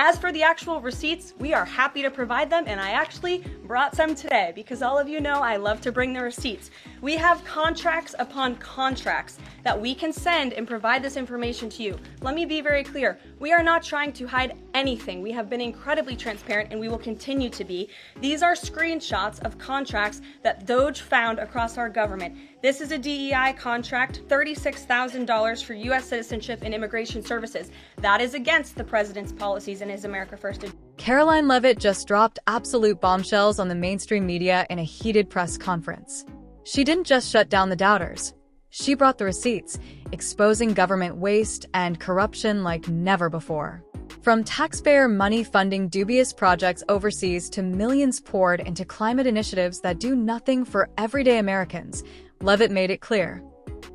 As for the actual receipts, we are happy to provide them, and I actually brought some today because all of you know I love to bring the receipts. We have contracts upon contracts that we can send and provide this information to you. Let me be very clear. We are not trying to hide anything. We have been incredibly transparent and we will continue to be. These are screenshots of contracts that DOGE found across our government. This is a DEI contract, $36,000 for U.S. citizenship and immigration services. That is against the president's policies and his America First agenda. Karoline Leavitt just dropped absolute bombshells on the mainstream media in a heated press conference. She didn't just shut down the doubters. She brought the receipts, exposing government waste and corruption like never before. From taxpayer money funding dubious projects overseas to millions poured into climate initiatives that do nothing for everyday Americans, Leavitt made it clear.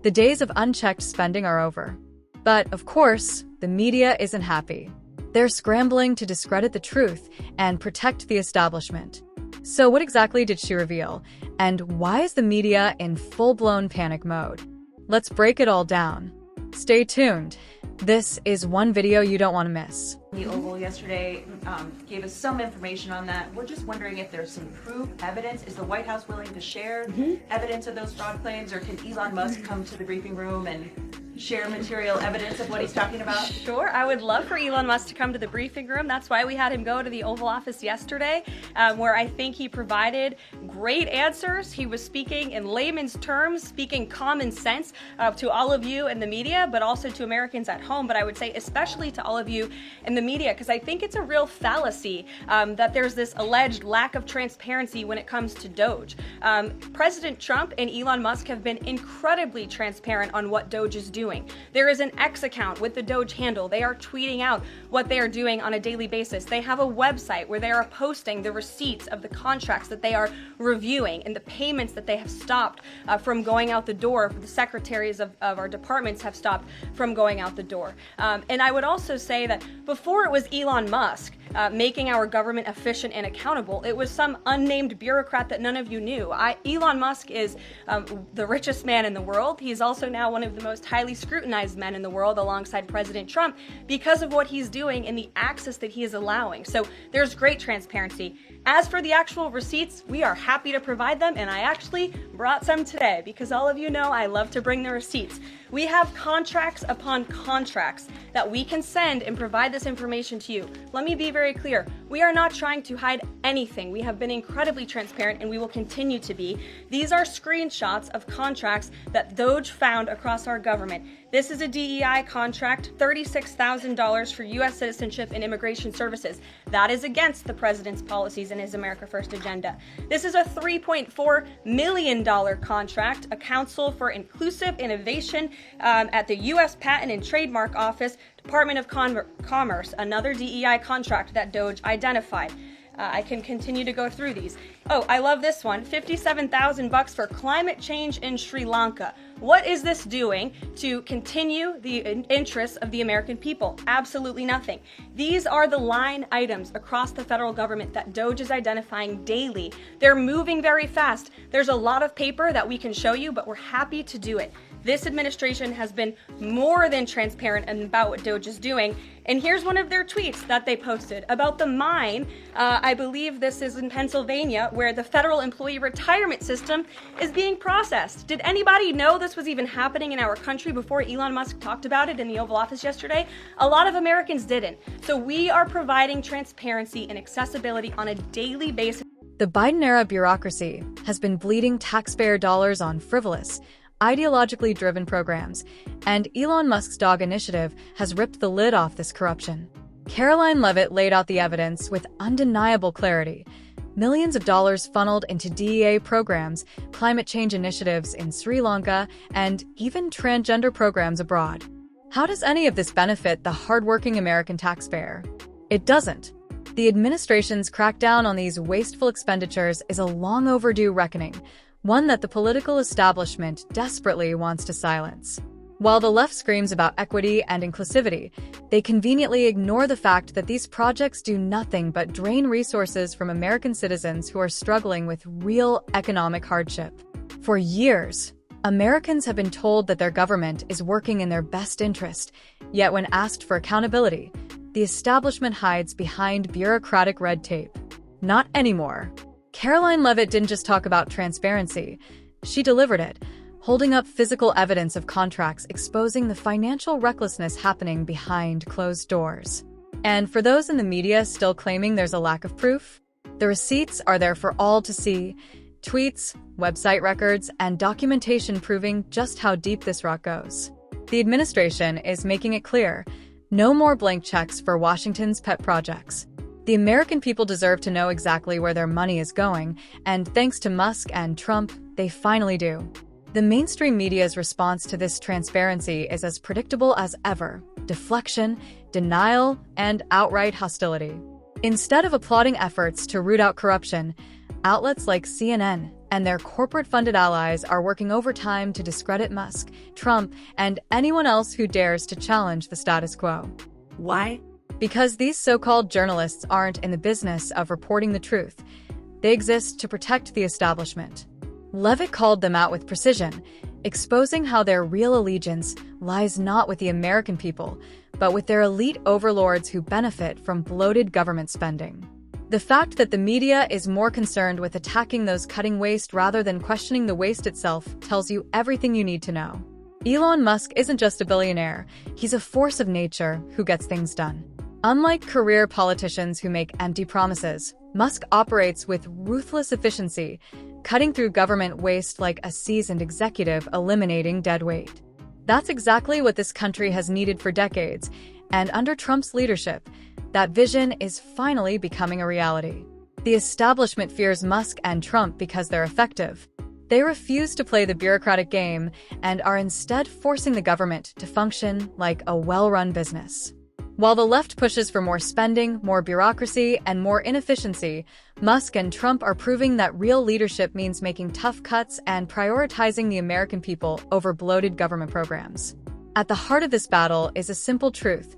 The days of unchecked spending are over. But, of course, the media isn't happy. They're scrambling to discredit the truth and protect the establishment. So what exactly did she reveal? And why is the media in full-blown panic mode? Let's break it all down. Stay tuned. This is one video you don't want to miss. The Oval yesterday gave us some information on that. We're just wondering if there's some proof, evidence. Is the White House willing to share evidence of those fraud claims, or can Elon Musk come to the briefing room and share material evidence of what he's talking about? Sure, I would love for Elon Musk to come to the briefing room. That's why we had him go to the Oval Office yesterday, where I think he provided great answers. He was speaking in layman's terms, speaking common sense to all of you in the media, but also to Americans at home. But I would say especially to all of you in the media, because I think it's a real fallacy that there's this alleged lack of transparency when it comes to Doge. President Trump and Elon Musk have been incredibly transparent on what Doge is doing. There is an X account with the Doge handle. They are tweeting out what they are doing on a daily basis. They have a website where they are posting the receipts of the contracts that they are reviewing and the payments that they have stopped from going out the door. The secretaries of our departments have stopped from going out the door. And I would also say that before it was Elon Musk making our government efficient and accountable, it was some unnamed bureaucrat that none of you knew. Elon Musk is the richest man in the world. He's also now one of the most highly scrutinized men in the world alongside President Trump because of what he's doing and the access that he is allowing. So there's great transparency. As for the actual receipts, we are happy to provide them, and I actually brought some today because all of you know I love to bring the receipts. We have contracts upon contracts that we can send and provide this information to you. Let me be very clear. We are not trying to hide anything. We have been incredibly transparent and we will continue to be. These are screenshots of contracts that DOGE found across our government. This is a DEI contract, $36,000 for U.S. citizenship and immigration services. That is against the president's policies and his America First agenda. This is a $3.4 million contract, a Council for Inclusive Innovation at the U.S. Patent and Trademark Office, Department of Commerce, another DEI contract that DOGE identified. I can continue to go through these. Oh, I love this one, $57,000 for climate change in Sri Lanka. What is this doing to continue the interests of the American people? Absolutely nothing. These are the line items across the federal government that DOGE is identifying daily. They're moving very fast. There's a lot of paper that we can show you, but we're happy to do it. This administration has been more than transparent about what DOGE is doing. And here's one of their tweets that they posted about the mine. I believe this is in Pennsylvania, where the federal employee retirement system is being processed. Did anybody know this was even happening in our country before Elon Musk talked about it in the Oval Office yesterday? A lot of Americans didn't. So we are providing transparency and accessibility on a daily basis. The Biden-era bureaucracy has been bleeding taxpayer dollars on frivolous, ideologically driven programs, and Elon Musk's DOGE initiative has ripped the lid off this corruption. Karoline Leavitt laid out the evidence with undeniable clarity. Millions of dollars funneled into DEA programs, climate change initiatives in Sri Lanka, and even transgender programs abroad. How does any of this benefit the hardworking American taxpayer? It doesn't. The administration's crackdown on these wasteful expenditures is a long overdue reckoning, one that the political establishment desperately wants to silence. While the left screams about equity and inclusivity, they conveniently ignore the fact that these projects do nothing but drain resources from American citizens who are struggling with real economic hardship. For years, Americans have been told that their government is working in their best interest, yet when asked for accountability, The establishment hides behind bureaucratic red tape. Not anymore. Karoline Leavitt didn't just talk about transparency. She delivered it, holding up physical evidence of contracts exposing the financial recklessness happening behind closed doors. And for those in the media still claiming there's a lack of proof, the receipts are there for all to see. Tweets, website records, and documentation proving just how deep this rot goes. The administration is making it clear, no more blank checks for Washington's pet projects. The American people deserve to know exactly where their money is going, and thanks to Musk and Trump, they finally do. The mainstream media's response to this transparency is as predictable as ever: deflection, denial, and outright hostility. Instead of applauding efforts to root out corruption, outlets like CNN and their corporate-funded allies are working overtime to discredit Musk, Trump, and anyone else who dares to challenge the status quo. Why? Because these so-called journalists aren't in the business of reporting the truth. They exist to protect the establishment. Leavitt called them out with precision, exposing how their real allegiance lies not with the American people, but with their elite overlords who benefit from bloated government spending. The fact that the media is more concerned with attacking those cutting waste rather than questioning the waste itself tells you everything you need to know. Elon Musk isn't just a billionaire, he's a force of nature who gets things done. Unlike career politicians who make empty promises, Musk operates with ruthless efficiency, cutting through government waste like a seasoned executive eliminating dead weight. That's exactly what this country has needed for decades, and under Trump's leadership, that vision is finally becoming a reality. The establishment fears Musk and Trump because they're effective. They refuse to play the bureaucratic game and are instead forcing the government to function like a well-run business. While the left pushes for more spending, more bureaucracy, and more inefficiency, Musk and Trump are proving that real leadership means making tough cuts and prioritizing the American people over bloated government programs. At the heart of this battle is a simple truth.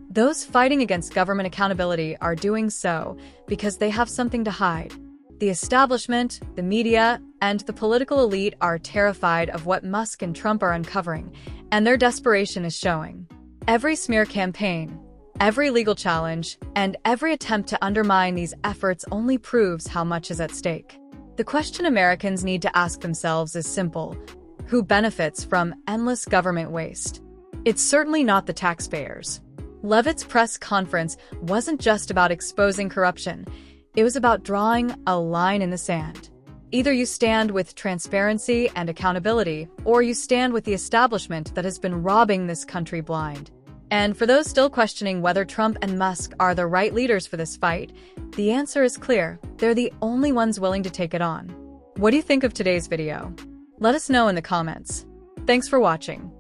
Those fighting against government accountability are doing so because they have something to hide. The establishment, the media, and the political elite are terrified of what Musk and Trump are uncovering, and their desperation is showing. Every smear campaign, every legal challenge, and every attempt to undermine these efforts only proves how much is at stake. The question Americans need to ask themselves is simple: who benefits from endless government waste? It's certainly not the taxpayers. Leavitt's press conference wasn't just about exposing corruption. It was about drawing a line in the sand. Either you stand with transparency and accountability, or you stand with the establishment that has been robbing this country blind. And for those still questioning whether Trump and Musk are the right leaders for this fight, the answer is clear: they're the only ones willing to take it on. What do you think of today's video? Let us know in the comments. Thanks for watching.